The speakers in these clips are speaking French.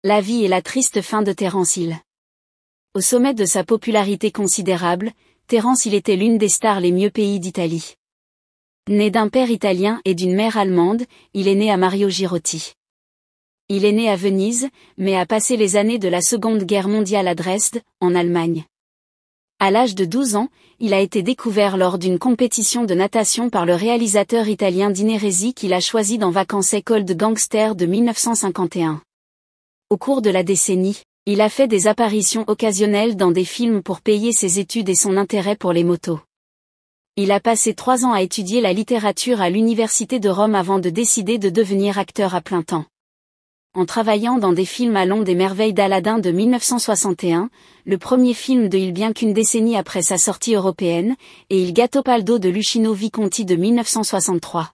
La vie et la triste fin de Terence Hill. Au sommet de sa popularité considérable, Terence Hill était l'une des stars les mieux payées d'Italie. Né d'un père italien et d'une mère allemande, il est né à Mario Girotti. Il est né à Venise, mais a passé les années de la Seconde Guerre mondiale à Dresde, en Allemagne. À l'âge de 12 ans, il a été découvert lors d'une compétition de natation par le réalisateur italien Dino Risi qu'il a choisi dans Vacances École de Gangster de 1951. Au cours de la décennie, il a fait des apparitions occasionnelles dans des films pour payer ses études et son intérêt pour les motos. Il a passé 3 ans à étudier la littérature à l'Université de Rome avant de décider de devenir acteur à plein temps. En travaillant dans des films à Londres des Merveilles d'Aladin de 1961, le premier film de Hill bien qu'une décennie après sa sortie européenne, et Il Gattopardo de Luchino Visconti de 1963.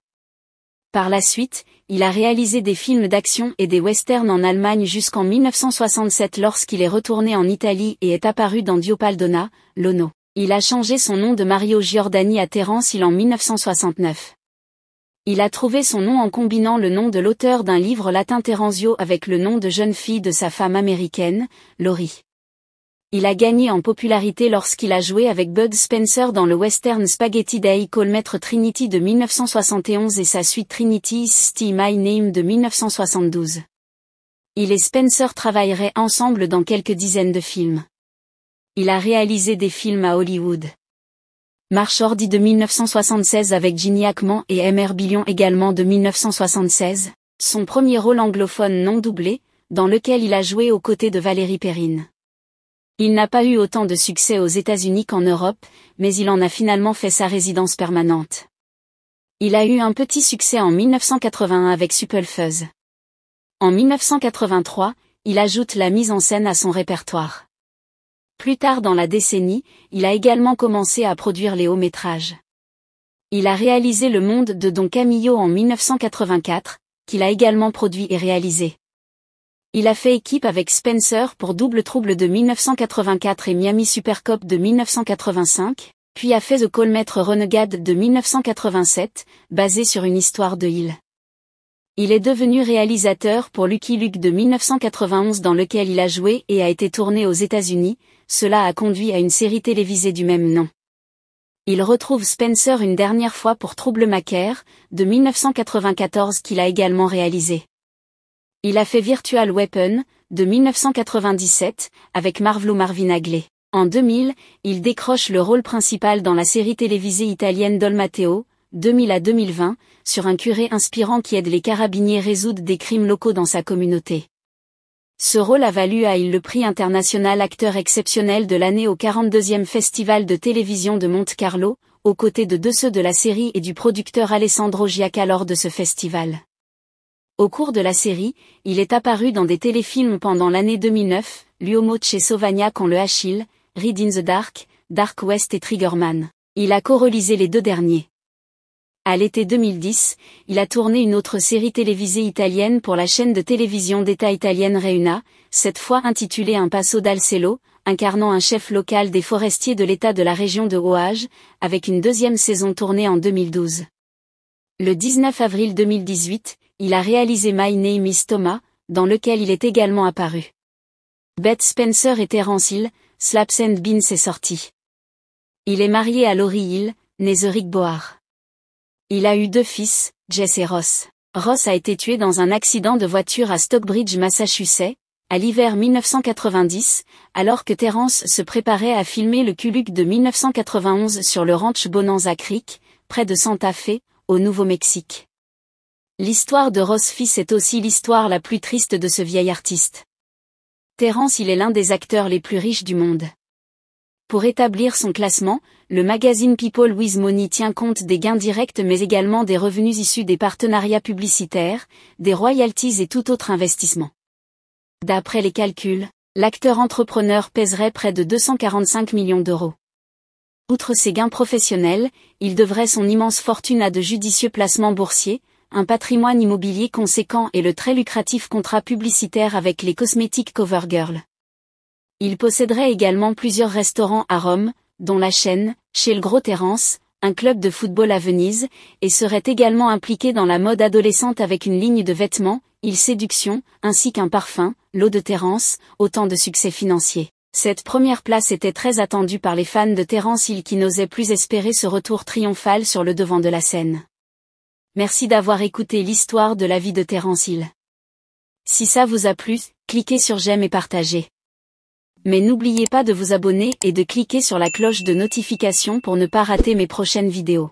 Par la suite, il a réalisé des films d'action et des westerns en Allemagne jusqu'en 1967 lorsqu'il est retourné en Italie et est apparu dans Diopaldona, Lono. Il a changé son nom de Mario Giordani à Terence Hill en 1969. Il a trouvé son nom en combinant le nom de l'auteur d'un livre latin Terenzio avec le nom de jeune fille de sa femme américaine, Laurie. Il a gagné en popularité lorsqu'il a joué avec Bud Spencer dans le western Spaghetti Day Call Maître Trinity de 1971 et sa suite Trinity is Still My Name de 1972. Il et Spencer travailleraient ensemble dans quelques dizaines de films. Il a réalisé des films à Hollywood. Marche Ordi de 1976 avec Ginny Hackman et Mr. Billion également de 1976, son premier rôle anglophone non doublé, dans lequel il a joué aux côtés de Valérie Perrine. Il n'a pas eu autant de succès aux États-Unis qu'en Europe, mais il en a finalement fait sa résidence permanente. Il a eu un petit succès en 1981 avec Superfuzz. En 1983, il ajoute la mise en scène à son répertoire. Plus tard dans la décennie, il a également commencé à produire les hauts-métrages. Il a réalisé Le Monde de Don Camillo en 1984, qu'il a également produit et réalisé. Il a fait équipe avec Spencer pour Double Trouble de 1984 et Miami Super Cop de 1985, puis a fait The Call Maître Renegade de 1987, basé sur une histoire de Hill. Il est devenu réalisateur pour Lucky Luke de 1991 dans lequel il a joué et a été tourné aux États-Unis, cela a conduit à une série télévisée du même nom. Il retrouve Spencer une dernière fois pour Trouble Macaire, de 1994 qu'il a également réalisé. Il a fait Virtual Weapon, de 1997, avec Marvolo Marvinaglia. En 2000, il décroche le rôle principal dans la série télévisée italienne Dolmateo, 2000 à 2020, sur un curé inspirant qui aide les carabiniers résoudre des crimes locaux dans sa communauté. Ce rôle a valu à Hill le prix international acteur exceptionnel de l'année au 42e Festival de télévision de Monte Carlo, aux côtés de ceux de la série et du producteur Alessandro Giacca lors de ce festival. Au cours de la série, il est apparu dans des téléfilms pendant l'année 2009, L'Uomo chez Sauvagnat con le Achille, Read in the Dark, Dark West et Triggerman. Il a co-réalisé les 2 derniers. À l'été 2010, il a tourné une autre série télévisée italienne pour la chaîne de télévision d'État italienne Reuna, cette fois intitulée Un Passo dal Cielo, incarnant un chef local des forestiers de l'État de la région de Oage, avec une 2e saison tournée en 2012. Le 19 avril 2018, il a réalisé My Name is Thomas, dans lequel il est également apparu. Bud Spencer et Terence Hill, Slaps and Beans est sorti. Il est marié à Laurie Hill, née The Rick Boar. Il a eu 2 fils, Jess et Ross. Ross a été tué dans un accident de voiture à Stockbridge, Massachusetts, à l'hiver 1990, alors que Terence se préparait à filmer le Lucky de 1991 sur le ranch Bonanza Creek, près de Santa Fe, au Nouveau-Mexique. L'histoire de Ross fils est aussi l'histoire la plus triste de ce vieil artiste. Terence Hill est l'un des acteurs les plus riches du monde. Pour établir son classement, le magazine People with Money tient compte des gains directs mais également des revenus issus des partenariats publicitaires, des royalties et tout autre investissement. D'après les calculs, l'acteur entrepreneur pèserait près de 245 millions d'euros. Outre ses gains professionnels, il devrait son immense fortune à de judicieux placements boursiers, un patrimoine immobilier conséquent et le très lucratif contrat publicitaire avec les cosmétiques CoverGirl. Il posséderait également plusieurs restaurants à Rome, dont la chaîne, chez le Gros Terence, un club de football à Venise, et serait également impliqué dans la mode adolescente avec une ligne de vêtements, Il Séduction, ainsi qu'un parfum, l'eau de Terence, autant de succès financiers. Cette première place était très attendue par les fans de Terence Hill qui n'osaient plus espérer ce retour triomphal sur le devant de la scène. Merci d'avoir écouté l'histoire de la vie de Terence Hill. Si ça vous a plu, cliquez sur j'aime et partagez. Mais n'oubliez pas de vous abonner et de cliquer sur la cloche de notification pour ne pas rater mes prochaines vidéos.